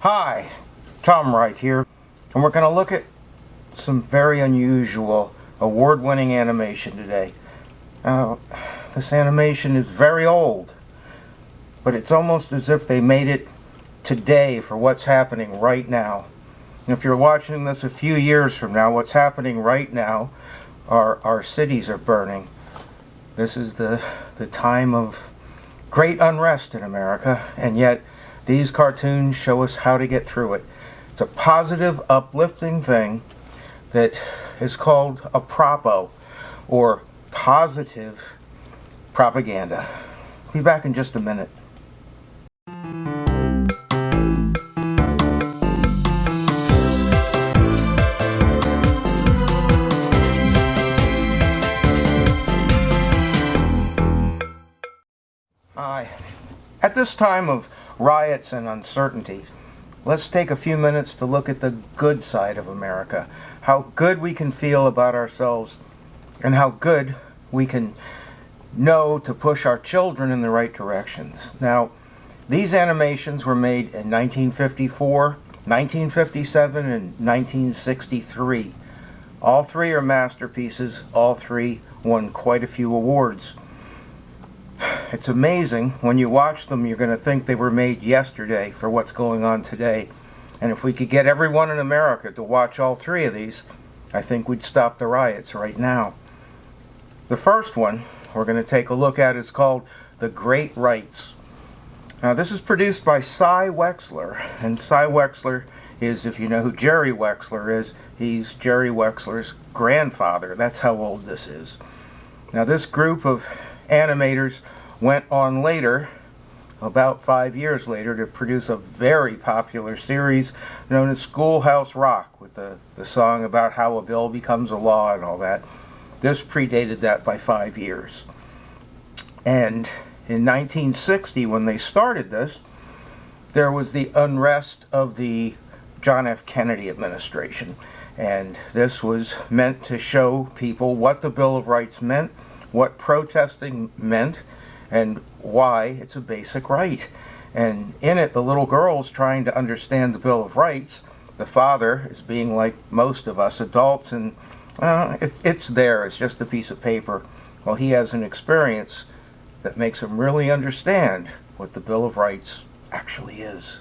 Hi, Tom Reich here, and we're going to look at some very unusual award-winning animation today. Now, this animation is very old, but it's almost as if they made it today for what's happening right now. And if you're watching this a few years from now, what's happening right now are our cities are burning. This is the time of great unrest in America, and yet these cartoons show us how to get through it. It's a positive, uplifting thing that is called a propo, or positive propaganda. Be back in just a minute. Hi. At this time of riots and uncertainty, let's take a few minutes to look at the good side of America. How good we can feel about ourselves and how good we can know to push our children in the right directions. Now, these animations were made in 1954, 1957, and 1963. All three are masterpieces. All three won quite a few awards. It's amazing. When you watch them, you're going to think they were made yesterday for what's going on today. And if we could get everyone in America to watch all three of these, I think we'd stop the riots right now. The first one we're going to take a look at is called The Great Rights. Now, this is produced by Cy Wexler. And Cy Wexler is, if you know who Jerry Wexler is, he's Jerry Wexler's grandfather. That's how old this is. Now, this group of animators went on later, about 5 years later, to produce a very popular series known as Schoolhouse Rock, with the song about how a bill becomes a law and all that. This predated that by 5 years. And in 1960, when they started this, there was the unrest of the John F. Kennedy administration. And this was meant to show people what the Bill of Rights meant, what protesting meant, and why it's a basic right. And in it, the little girl's trying to understand the Bill of Rights. The father is being like most of us adults, and it's there, it's just a piece of paper. Well, he has an experience that makes him really understand what the Bill of Rights actually is.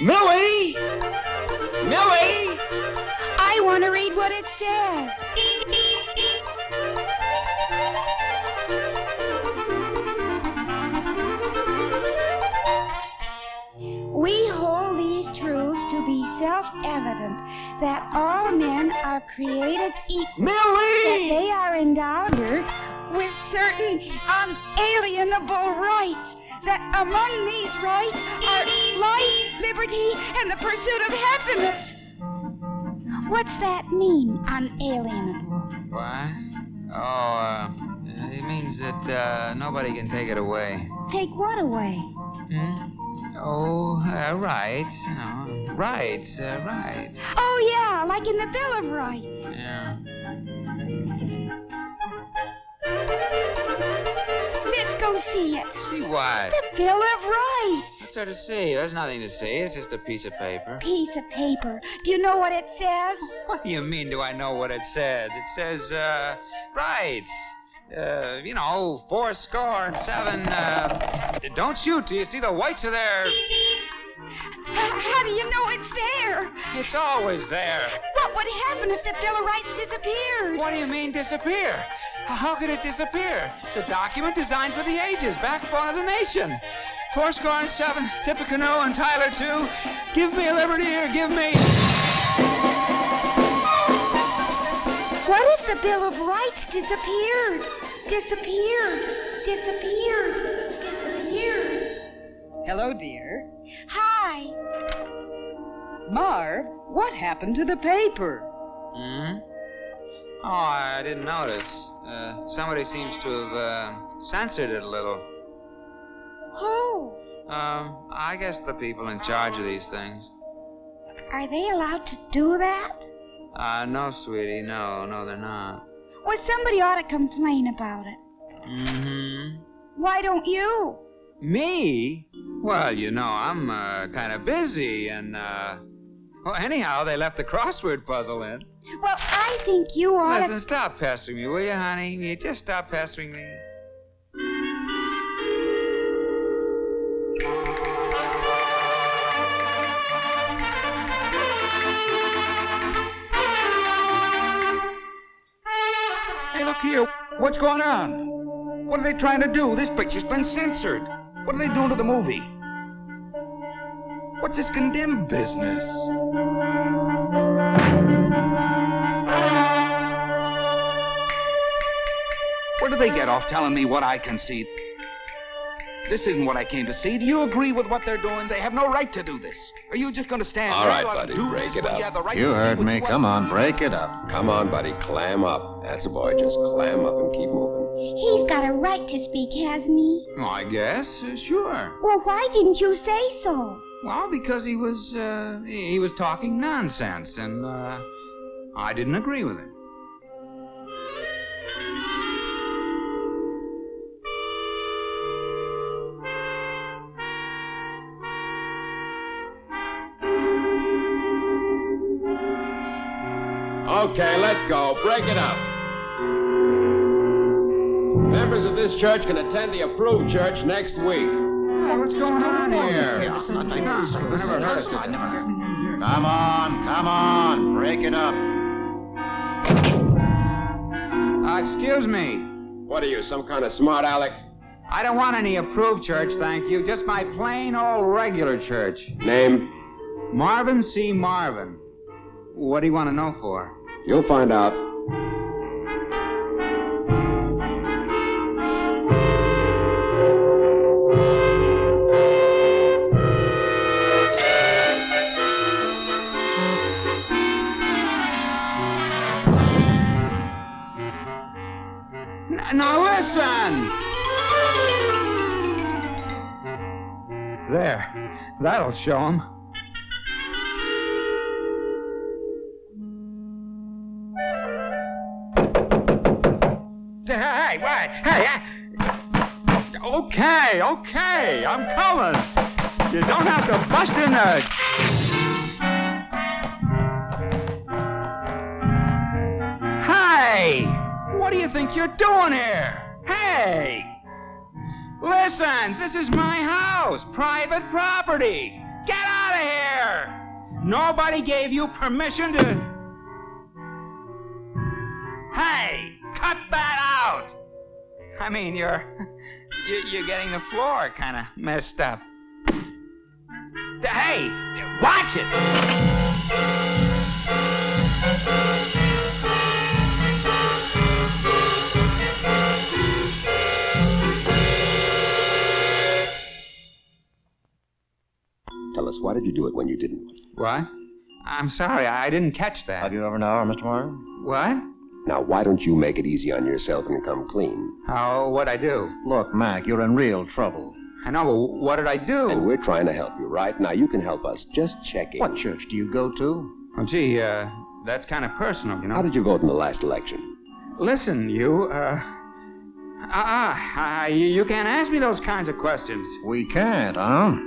Millie! Millie! I want to read what it says. We hold these truths to be self-evident, that all men are created equal, Millie! that they are endowed with certain unalienable rights, that among these rights are life, liberty, and the pursuit of happiness. What's that mean, unalienable? What? Oh, it means that nobody can take it away. Take what away? Oh, rights, you know. Rights. Oh, yeah, like in the Bill of Rights. Yeah. Let's go see it. See what? The Bill of Rights. What's there to see? There's nothing to see. It's just a piece of paper. Piece of paper. Do you know what it says? What do you mean, do I know what it says? It says, rights. 407. Don't shoot till you see the whites of their... How do you know it's there? It's always there. What would happen if the Bill of Rights disappeared? What do you mean, disappear? How could it disappear? It's a document designed for the ages, backbone of the nation. 407, Tippecanoe and Tyler, too. Give me a liberty or give me... What if the Bill of Rights disappeared? Disappeared. Hello, dear. Hi. Marv, what happened to the paper? Hmm? Oh, I didn't notice. Somebody seems to have censored it a little. Who? I guess the people in charge of these things. Are they allowed to do that? No, sweetie, no, they're not. Well, somebody ought to complain about it. Mm-hmm. Why don't you? Me? Well, I'm kind of busy, and, well, anyhow, they left the crossword puzzle in. Well, I think you ought Listen, to... stop pestering me, will you, honey? Will you just stop pestering me? Hey, look here. What's going on? What are they trying to do? This picture's been censored. What are they doing to the movie? What's this condemned business? Where do they get off telling me what I can see? This isn't what I came to see. Do you agree with what they're doing? They have no right to do this. Are you just going to stand All there right, and buddy, do break this it when up. you have the right You to see heard what me. you Come want? on, break it up. Come on, buddy, clam up. That's a boy. Just clam up and keep moving. He's got a right to speak, hasn't he? Oh, I guess, sure. Well, why didn't you say so? Well, because he was talking nonsense, and, I didn't agree with him. Okay, let's go. Break it up. Members of this church can attend the approved church next week. Oh, what's going on here? This is nonsense. I never heard of it. Come on, break it up. Excuse me. What are you, some kind of smart aleck? I don't want any approved church, thank you. Just my plain old regular church. Name? Marvin C. Marvin. What do you want to know for? You'll find out. Now listen! There. That'll show 'em. Hey, what? Hey, okay, I'm coming. You don't have to bust in there. Hey, what do you think you're doing here? Hey, listen, this is my house, private property. Get out of here. Nobody gave you permission to... Hey, cut that out. I mean, you're getting the floor kind of messed up. Hey, watch it. Tell us, why did you do it when you didn't? What? I'm sorry, I didn't catch that. Have you over an hour, Mr. Marvin? What? Now, why don't you make it easy on yourself and come clean? Oh, what'd I do? Look, Mac, you're in real trouble. I know, but what did I do? And we're trying to help you, right? Now, you can help us. Just checking. What church do you go to? Oh, gee, that's kind of personal, you know. How did you vote in the last election? Listen, you can't ask me those kinds of questions. We can't, huh?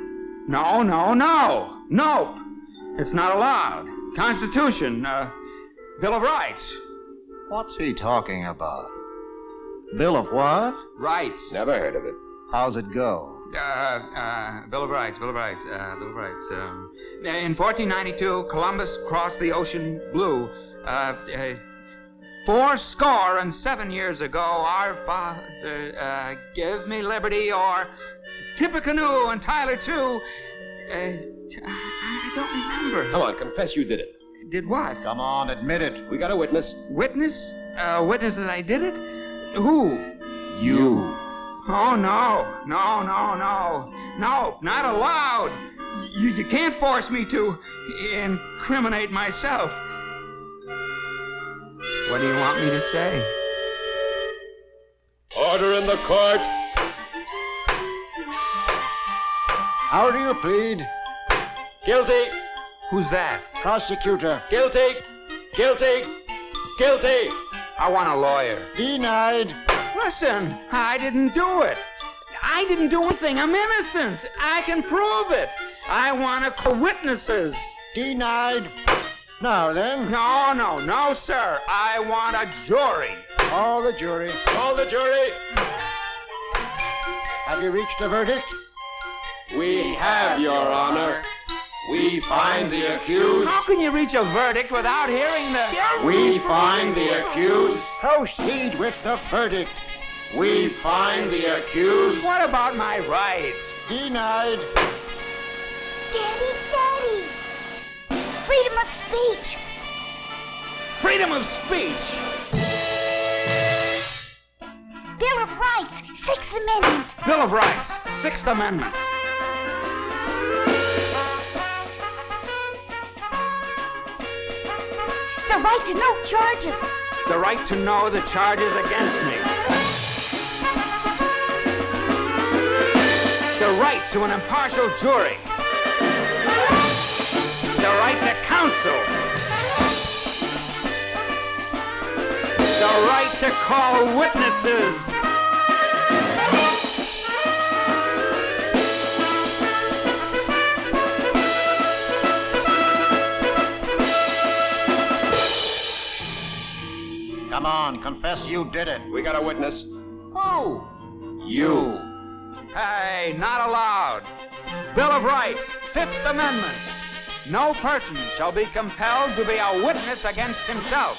No, no, no. Nope. It's not allowed. Constitution, Bill of Rights. What's he talking about? Bill of what? Rights. Never heard of it. How's it go? Bill of Rights. In 1492, Columbus crossed the ocean blue. 407 years ago, our father, give me liberty, or Tippecanoe and Tyler too. I don't remember. Come on, confess you did it. Did what? Come on, admit it. We got a witness. Witness? Witness that I did it? Who? You. Oh, no, not allowed. You can't force me to incriminate myself. What do you want me to say? Order in the court. How do you plead? Guilty. Who's that? Prosecutor. Guilty. Guilty. Guilty. I want a lawyer. Denied. Listen, I didn't do it. I didn't do anything. I'm innocent. I can prove it. I want witnesses. Denied. Now then. No, sir. I want a jury. All the jury. Call the jury. Have you reached a verdict? We have, Your Honor. We find the accused. How can you reach a verdict without hearing the... We find the accused. Proceed with the verdict. We find the accused. What about my rights? Denied. Daddy. Freedom of speech. Freedom of speech. Bill of Rights, Sixth Amendment. Bill of Rights, Sixth Amendment. The right to know charges. The right to know the charges against me. The right to an impartial jury. The right to counsel. The right to call witnesses. Come on, confess you did it. We got a witness. Who? You. Hey, not allowed. Bill of Rights, Fifth Amendment. No person shall be compelled to be a witness against himself.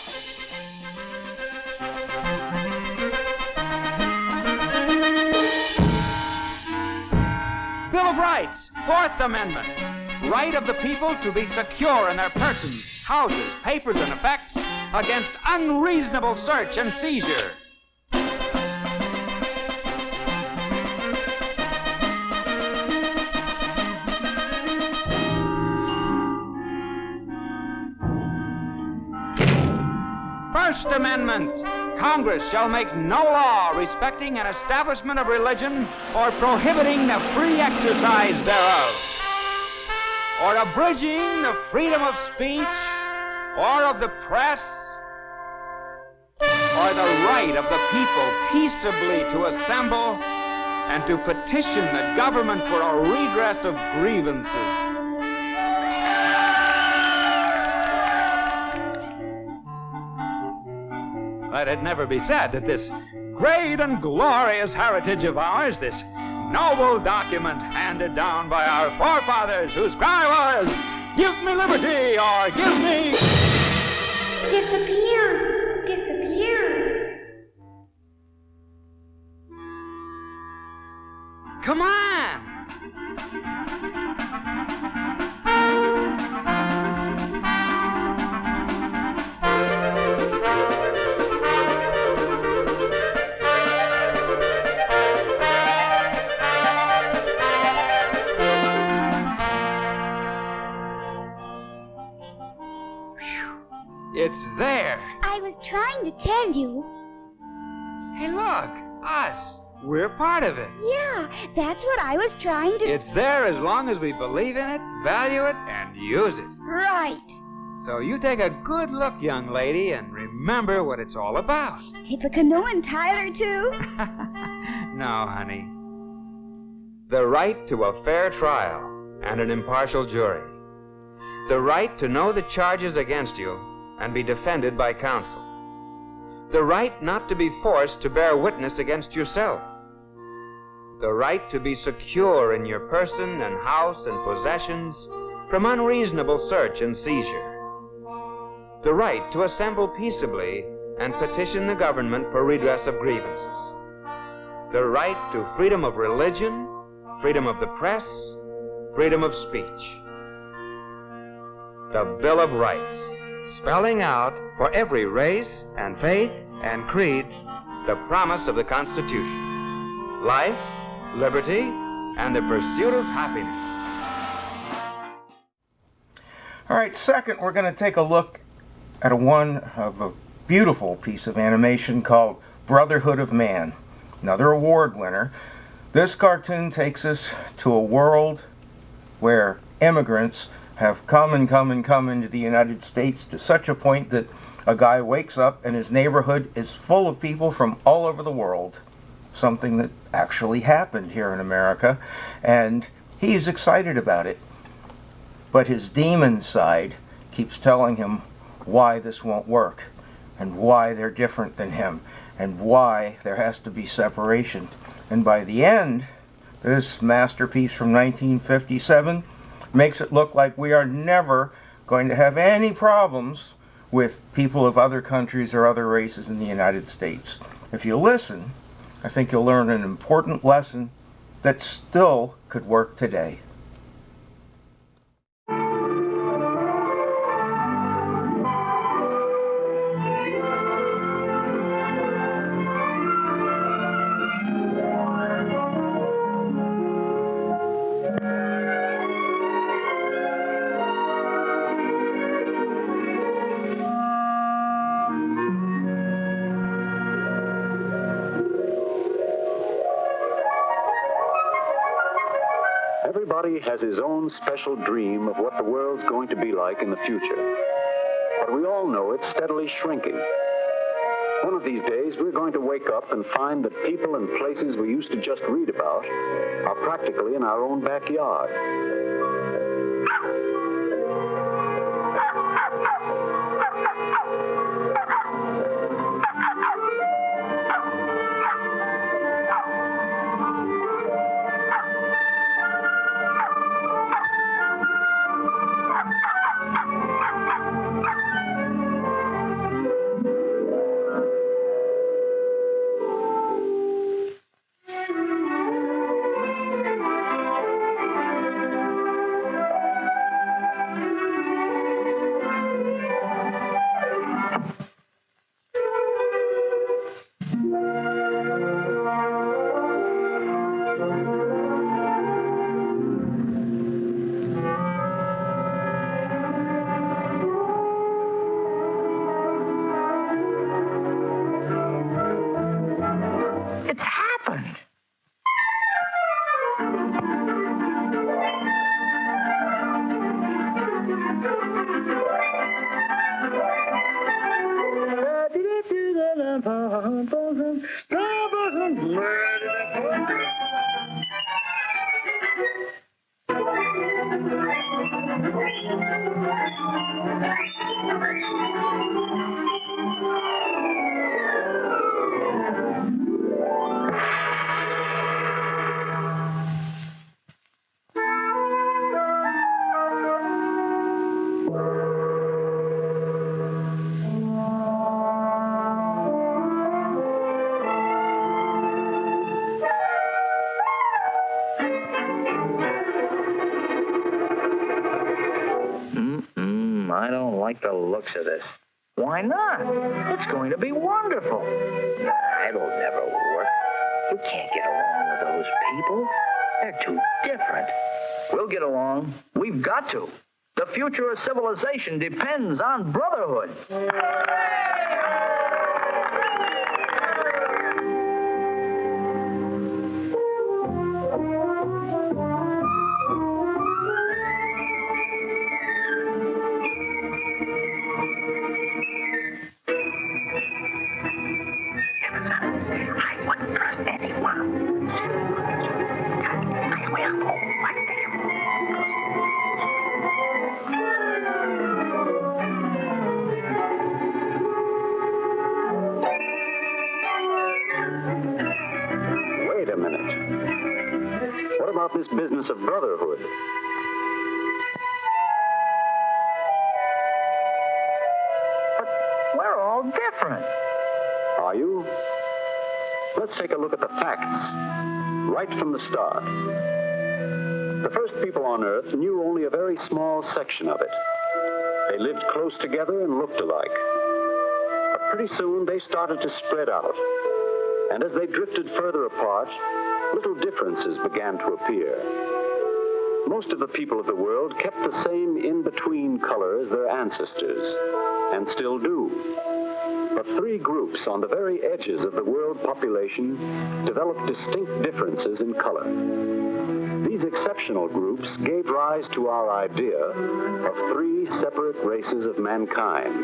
Bill of Rights, Fourth Amendment. Right of the people to be secure in their persons, houses, papers, and effects against unreasonable search and seizure. First Amendment. Congress shall make no law respecting an establishment of religion or prohibiting the free exercise thereof, or abridging the freedom of speech, or of the press, or the right of the people peaceably to assemble and to petition the government for a redress of grievances. Let it never be said that this great and glorious heritage of ours, this noble document handed down by our forefathers, whose cry was, "Give me liberty," or "Give me..." Disappear. Come on! It's there. I was trying to tell you. Hey, look, us. We're part of it. Yeah, that's what I was trying to... It's there as long as we believe in it, value it, and use it. Right. So you take a good look, young lady, and remember what it's all about. Tippecanoe and Tyler, too? No, honey. The right to a fair trial and an impartial jury. The right to know the charges against you and be defended by counsel. The right not to be forced to bear witness against yourself. The right to be secure in your person and house and possessions from unreasonable search and seizure. The right to assemble peaceably and petition the government for redress of grievances. The right to freedom of religion, freedom of the press, freedom of speech. The Bill of Rights, spelling out for every race and faith and creed the promise of the Constitution: life, liberty, and the pursuit of happiness. All right, second, we're going to take a look at a beautiful piece of animation called Brotherhood of Man, another award winner. This cartoon takes us to a world where immigrants have come into the United States to such a point that a guy wakes up and his neighborhood is full of people from all over the world. Something that actually happened here in America, and he's excited about it. But his demon side keeps telling him why this won't work, and why they're different than him, and why there has to be separation. And by the end, this masterpiece from 1957 makes it look like we are never going to have any problems with people of other countries or other races in the United States. If you listen, I think you'll learn an important lesson that still could work today. Everybody has his own special dream of what the world's going to be like in the future. But we all know it's steadily shrinking. One of these days, we're going to wake up and find that people and places we used to just read about are practically in our own backyard. I don't like the looks of this. Why not? It's going to be wonderful. Nah, it'll never work. You can't get along with those people. They're too different. We'll get along. We've got to. The future of civilization depends on brotherhood. I wouldn't trust anyone. I will like them. this business of brotherhood. But we're all different. Are you? Let's take a look at the facts, right from the start. The first people on Earth knew only a very small section of it. They lived close together and looked alike. But pretty soon they started to spread out. And as they drifted further apart, little differences began to appear. Most of the people of the world kept the same in-between color as their ancestors, and still do. But three groups on the very edges of the world population developed distinct differences in color. These exceptional groups gave rise to our idea of three separate races of mankind.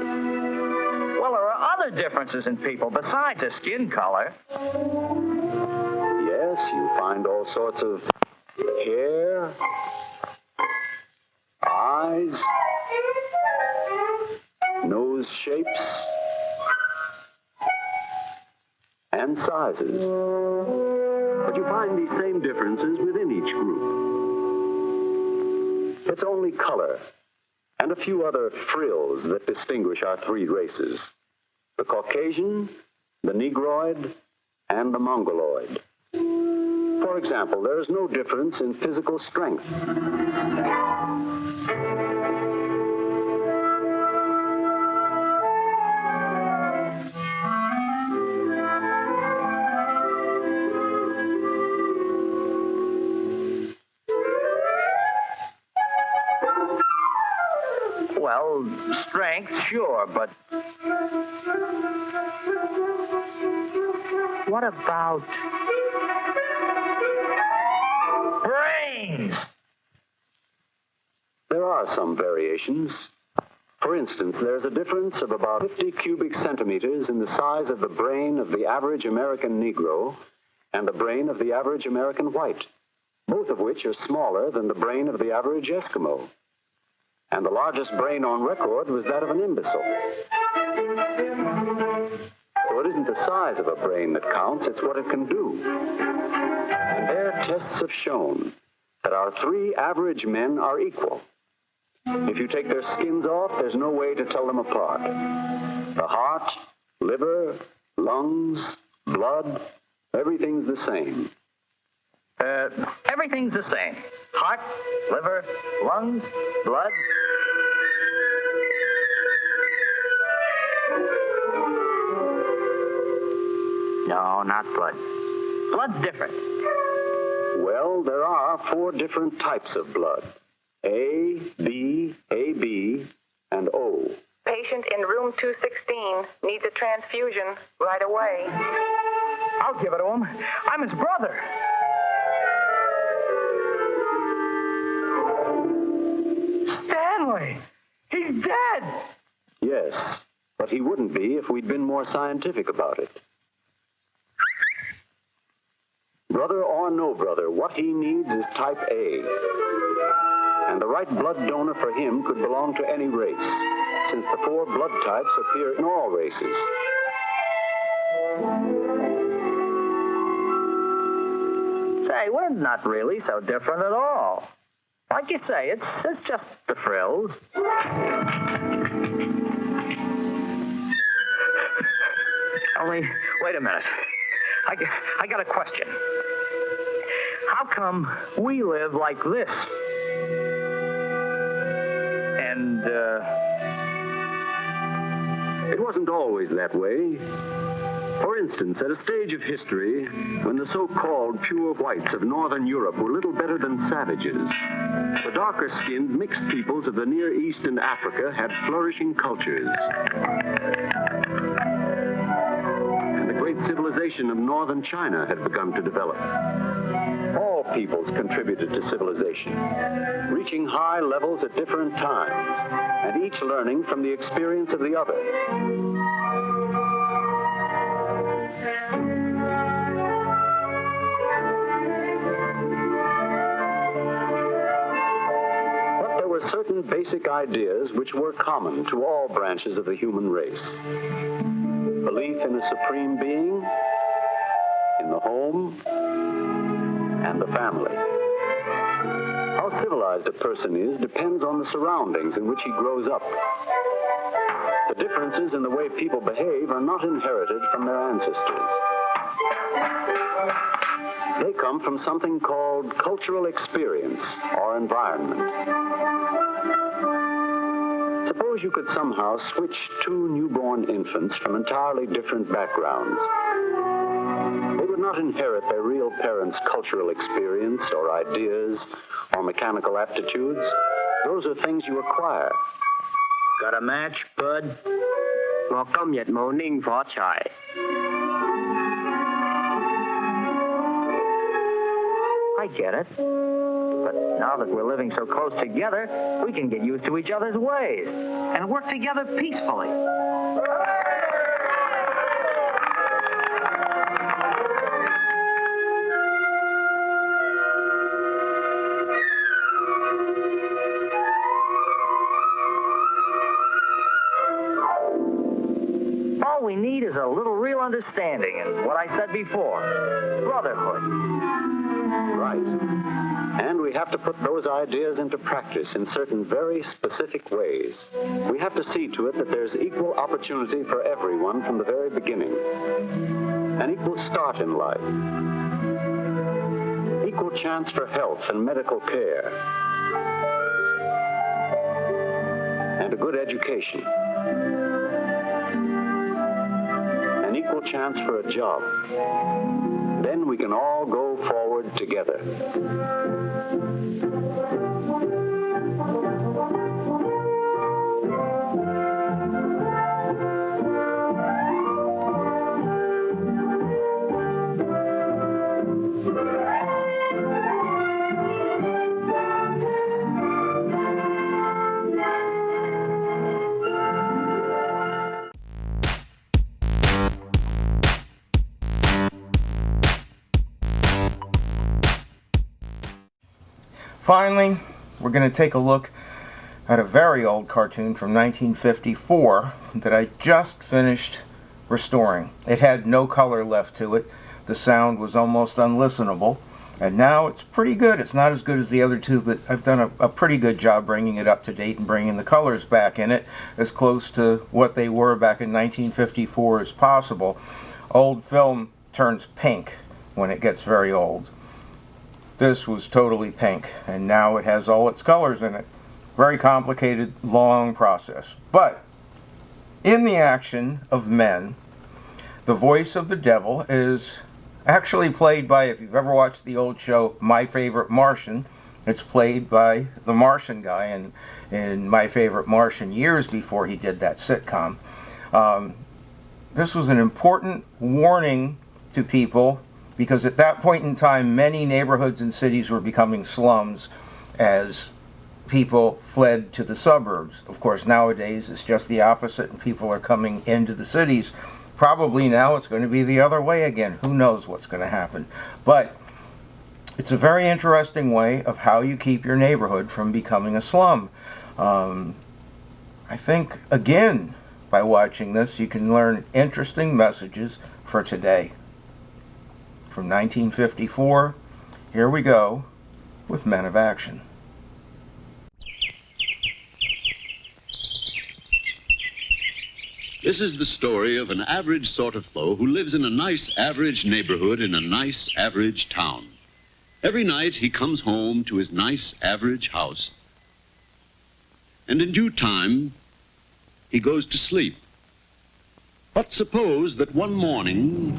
Well, there are other differences in people besides the skin color. Yes, you find all sorts of hair, eyes, nose shapes, and sizes. But you find these same differences within each group. It's only color and a few other frills that distinguish our three races: the Caucasian, the Negroid, and the Mongoloid. For example, there is no difference in physical strength. Well, strength, sure, but what about brains? There are some variations. For instance, there's a difference of about 50 cubic centimeters in the size of the brain of the average American Negro and the brain of the average American white, both of which are smaller than the brain of the average Eskimo. And the largest brain on record was that of an imbecile. So it isn't the size of a brain that counts, it's what it can do. And their tests have shown that our three average men are equal. If you take their skins off, there's no way to tell them apart. The heart, liver, lungs, blood, everything's the same. Everything's the same. Heart, liver, lungs, blood. No, not blood. Blood's different. Well, there are 4 different types of blood: A, B, AB, and O. Patient in room 216 needs a transfusion right away. I'll give it to him. I'm his brother. Stanley! He's dead! Yes, but he wouldn't be if we'd been more scientific about it. Brother or no brother, what he needs is type A. And the right blood donor for him could belong to any race, since the 4 blood types appear in all races. Say, we're not really so different at all. Like you say, it's just the frills. Only, wait a minute. I got a question. How come we live like this? And, It wasn't always that way. For instance, at a stage of history when the so-called pure whites of Northern Europe were little better than savages, the darker-skinned mixed peoples of the Near East and Africa had flourishing cultures. And the great civilization of Northern China had begun to develop. All peoples contributed to civilization, reaching high levels at different times, and each learning from the experience of the other. Certain basic ideas which were common to all branches of the human race. Belief in a supreme being, in the home, and the family. civilized a person is depends on the surroundings in which he grows up. The differences in the way people behave are not inherited from their ancestors. They come from something called cultural experience or environment. Suppose you could somehow switch two newborn infants from entirely different backgrounds. They would not inherit their real parents' cultural experience or ideas or mechanical aptitudes. Those are things you acquire. Got a match, bud? Well, come yet, Mo Ning for chai. I get it. But now that we're living so close together, we can get used to each other's ways and work together peacefully. All we need is a little real understanding and what I said before, brotherhood. Right. And we have to put those ideas into practice in certain very specific ways. We have to see to it that there's equal opportunity for everyone from the very beginning. An equal start in life. Equal chance for health and medical care. And a good education. An equal chance for a job. Then we can all go forward together. Finally, we're going to take a look at a very old cartoon from 1954 that I just finished restoring. It had no color left to it. The sound was almost unlistenable. And now it's pretty good. It's not as good as the other two, but I've done a pretty good job bringing it up to date and bringing the colors back in it as close to what they were back in 1954 as possible. Old film turns pink when it gets very old. This was totally pink, and now it has all its colors in it. Very complicated, long process. But in the action of men, the voice of the devil is actually played by, if you've ever watched the old show My Favorite Martian, it's played by the Martian guy in My Favorite Martian years before he did that sitcom. This was an important warning to people, because at that point in time, many neighborhoods and cities were becoming slums as people fled to the suburbs. Of course, nowadays it's just the opposite, and people are coming into the cities. Probably now it's going to be the other way again. Who knows what's going to happen? But it's a very interesting way of how you keep your neighborhood from becoming a slum. I think, again, by watching this, you can learn interesting messages for today. From 1954, here we go with Men of Action. This is the story of an average sort of fellow who lives in a nice average neighborhood in a nice average town. Every night he comes home to his nice average house, and in due time he goes to sleep. But suppose that one morning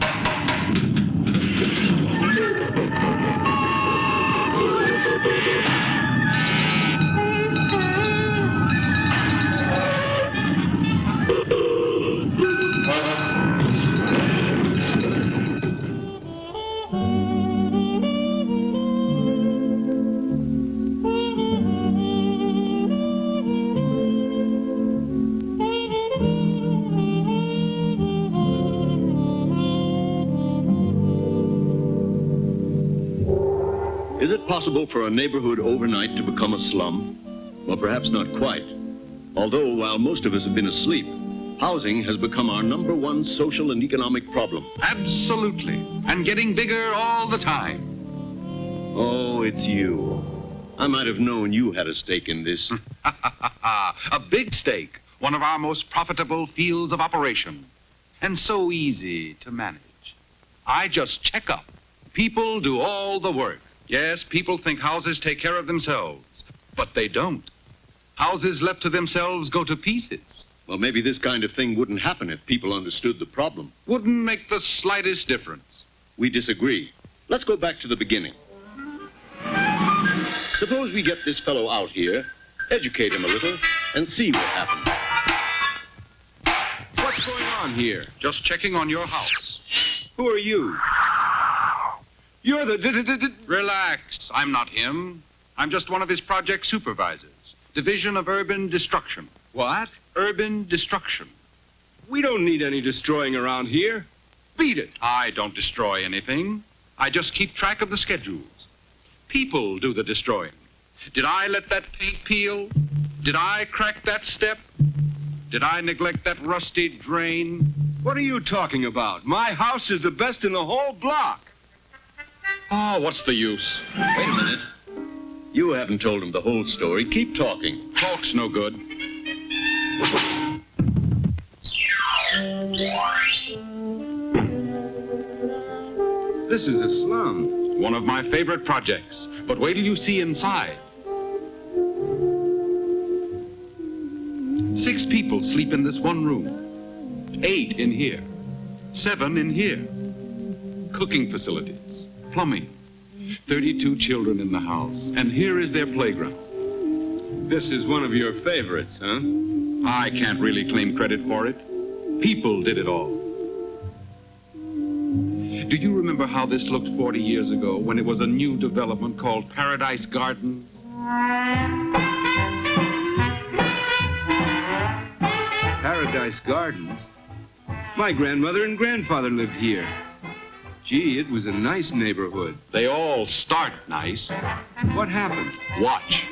Is it possible for a neighborhood overnight to become a slum? Well, perhaps not quite. Although, while most of us have been asleep, housing has become our #1 social and economic problem. Absolutely. And getting bigger all the time. Oh, it's you. I might have known you had a stake in this. A big stake. One of our most profitable fields of operation. And so easy to manage. I just check up. People do all the work. Yes, people think houses take care of themselves. But they don't. Houses left to themselves go to pieces. Well, maybe this kind of thing wouldn't happen if people understood the problem. Wouldn't make the slightest difference. We disagree. Let's go back to the beginning. Suppose we get this fellow out here, educate him a little, and see what happens. What's going on here? Just checking on your house. Who are you? You're the... Relax. I'm not him. I'm just one of his project supervisors. Division of Urban Destruction. What? Urban Destruction. We don't need any destroying around here. Beat it. I don't destroy anything. I just keep track of the schedules. People do the destroying. Did I let that paint peel? Did I crack that step? Did I neglect that rusty drain? What are you talking about? My house is the best in the whole block. Oh, what's the use? Wait a minute. You haven't told him the whole story. Keep talking. Talk's no good. This is a slum. One of my favorite projects. But wait till you see inside. 6 people sleep in this one room. 8 in here. 7 in here. Cooking facilities. Plumbing. 32 children in the house. And here is their playground. This is one of your favorites, huh? I can't really claim credit for it. People did it all. Do you remember how this looked 40 years ago when it was a new development called Paradise Gardens? Paradise Gardens? My grandmother and grandfather lived here. Gee, it was a nice neighborhood. They all start nice. What happened? Watch.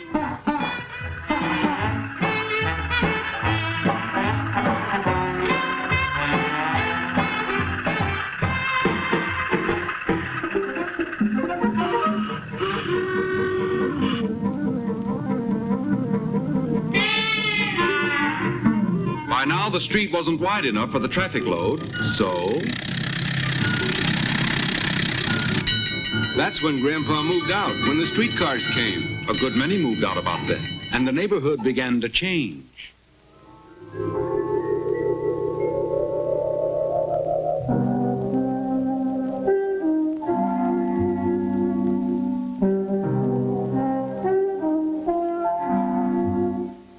By now, the street wasn't wide enough for the traffic load, so... That's when Grandpa moved out, when the streetcars came. A good many moved out about then, and the neighborhood began to change.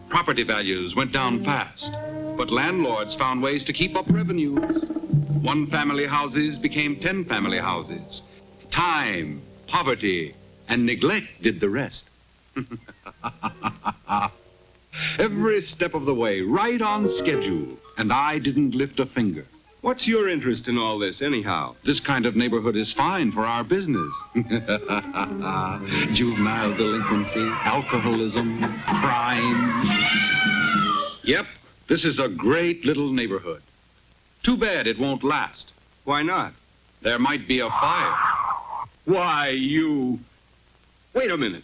Property values went down fast, but landlords found ways to keep up revenues. 1-family houses became 10-family houses. Time, poverty, and neglect did the rest. Every step of the way, right on schedule, and I didn't lift a finger. What's your interest in all this, anyhow? This kind of neighborhood is fine for our business. Juvenile delinquency, alcoholism, crime. Yep, this is a great little neighborhood. Too bad it won't last. Why not? There might be a fire. Why, you... Wait a minute.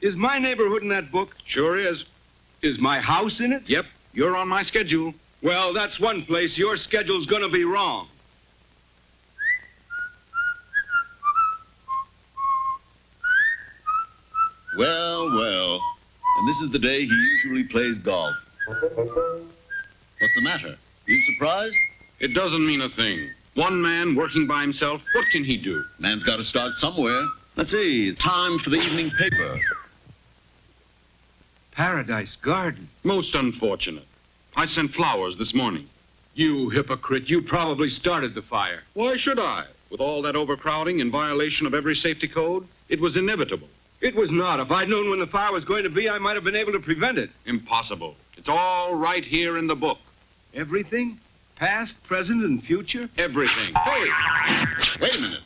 Is my neighborhood in that book? Sure is. Is my house in it? Yep, you're on my schedule. Well, that's one place your schedule's gonna be wrong. Well, well. And this is the day he usually plays golf. What's the matter? You surprised? It doesn't mean a thing. One man working by himself, what can he do? Man's got to start somewhere. Let's see, time for the evening paper. Paradise Garden. Most unfortunate. I sent flowers this morning. You hypocrite. You probably started the fire. Why should I? With all that overcrowding in violation of every safety code, it was inevitable. It was not. If I'd known when the fire was going to be, I might have been able to prevent it. Impossible. It's all right here in the book. Everything? Past, present, and future? Everything. Hey! Wait a minute.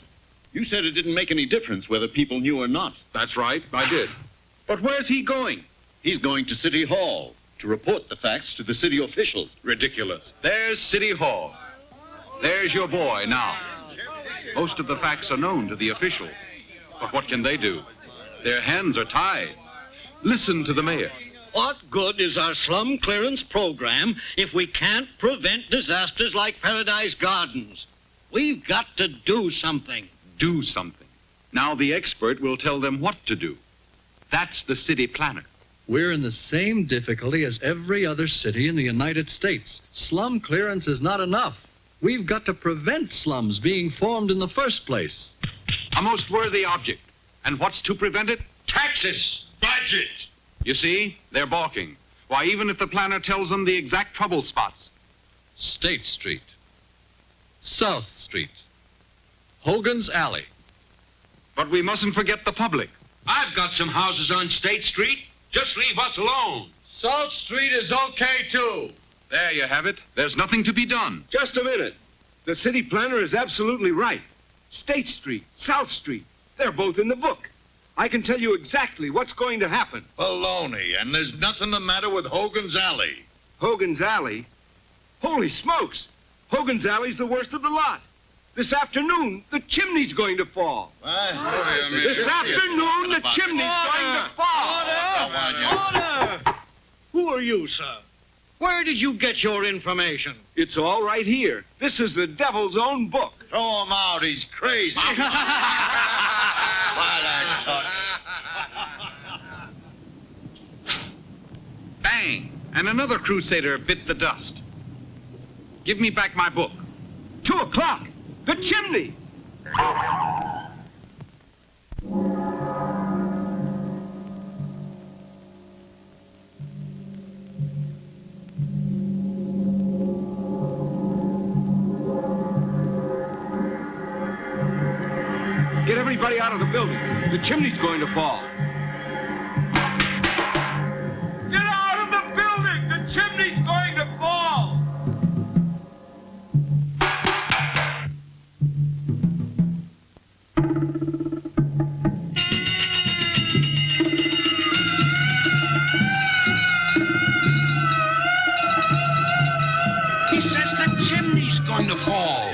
You said it didn't make any difference whether people knew or not. That's right, I did. But where's he going? He's going to City Hall to report the facts to the city officials. Ridiculous. There's City Hall. There's your boy now. Most of the facts are known to the officials. But what can they do? Their hands are tied. Listen to the mayor. What good is our slum clearance program if we can't prevent disasters like Paradise Gardens? We've got to do something. Do something. Now the expert will tell them what to do. That's the city planner. We're in the same difficulty as every other city in the United States. Slum clearance is not enough. We've got to prevent slums being formed in the first place. A most worthy object. And what's to prevent it? Taxes. Budget. You see, they're balking. Why, even if the planner tells them the exact trouble spots. State Street, South Street, Hogan's Alley. But we mustn't forget the public. I've got some houses on State Street. Just leave us alone. South Street is okay, too. There you have it. There's nothing to be done. Just a minute. The city planner is absolutely right. State Street, South Street, they're both in the book. I can tell you exactly what's going to happen. Baloney, and there's nothing the matter with Hogan's Alley. Hogan's Alley? Holy smokes! Hogan's Alley's the worst of the lot. This afternoon, the chimney's going to fall. This afternoon, the chimney's going to fall. Order! Who are you, sir? Where did you get your information? It's all right here. This is the devil's own book. Throw him out. He's crazy. Bang! And another crusader bit the dust. Give me back my book. 2 o'clock. The chimney. Get everybody out of the building. The chimney's going to fall. Get out of the building! The chimney's going to fall! He says the chimney's going to fall.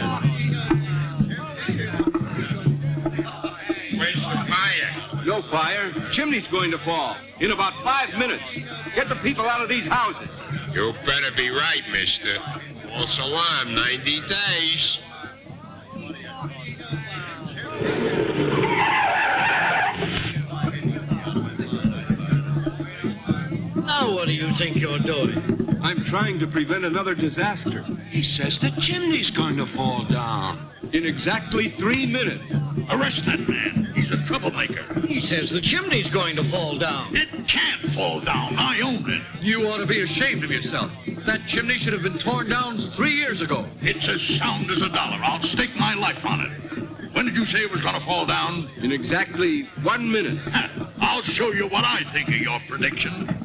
No fire. Chimney's going to fall. In about 5 minutes. Get the people out of these houses. You better be right, mister. False alarm, 90 days. Now what do you think you're doing? I'm trying to prevent another disaster. He says the chimney's going to fall down. In exactly 3 minutes. Arrest that man. He's a troublemaker. He says the chimney's going to fall down. It can't fall down. I own it. You ought to be ashamed of yourself. That chimney should have been torn down 3 years ago. It's as sound as a dollar. I'll stake my life on it. When did you say it was going to fall down? In exactly 1 minute. I'll show you what I think of your prediction.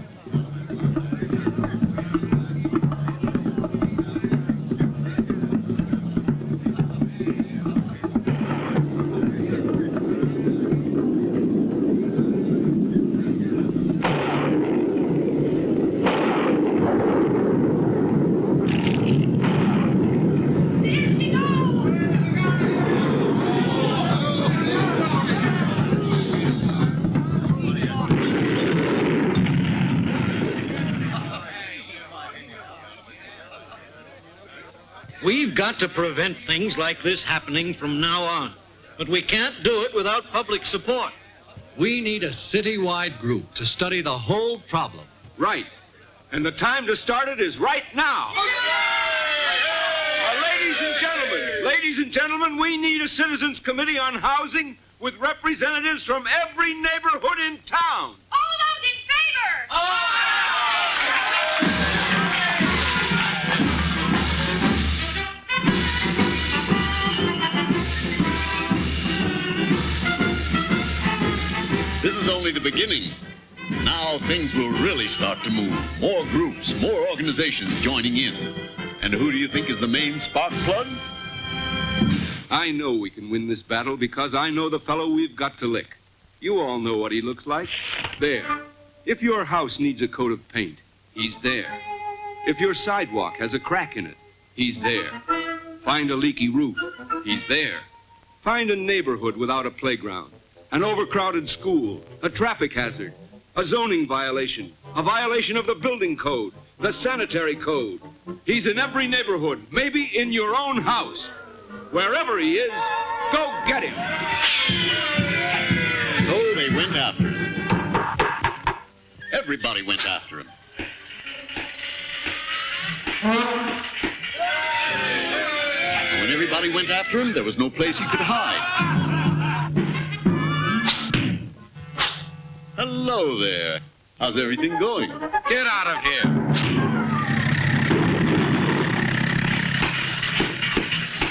We've got to prevent things like this happening from now on. But we can't do it without public support. We need a citywide group to study the whole problem. Right. And the time to start it is right now. Ladies and gentlemen, we need a citizens committee on housing with representatives from every neighborhood in town. All those in favor! This is only the beginning. Now things will really start to move. More groups, more organizations joining in. And who do you think is the main spark plug? I know we can win this battle because I know the fellow we've got to lick. You all know what he looks like. There. If your house needs a coat of paint, he's there. If your sidewalk has a crack in it, he's there. Find a leaky roof, he's there. Find a neighborhood without a playground, an overcrowded school, a traffic hazard. A zoning violation. A violation of the building code. The sanitary code. He's in every neighborhood. Maybe in your own house. Wherever he is, go get him. So they went after him. Everybody went after him. When everybody went after him, there was no place he could hide. Hello there. How's everything going? Get out of here.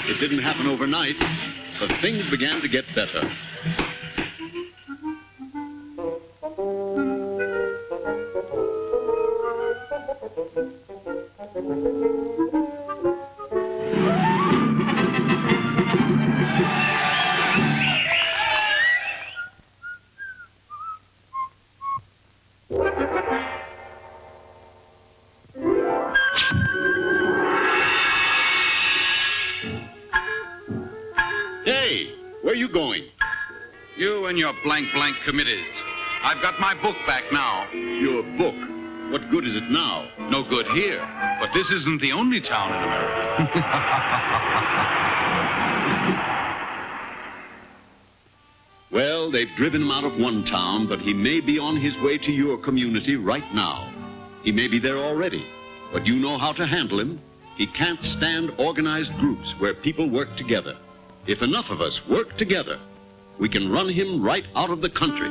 It didn't happen overnight, but things began to get better. Hey, where are you going? You and your blank committees. I've got my book back now. Your book? What good is it now? No good here. But this isn't the only town in America. Well, they've driven him out of one town, but he may be on his way to your community right now. He may be there already, but you know how to handle him. He can't stand organized groups where people work together. If enough of us work together, we can run him right out of the country.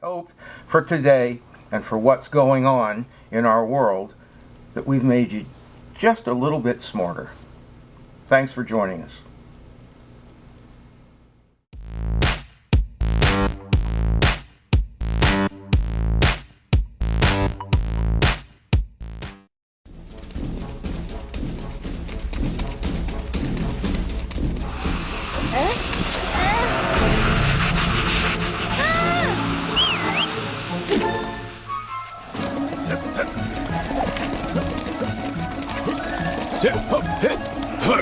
Hope for today and for what's going on in our world that we've made you just a little bit smarter. Thanks for joining us. Huh?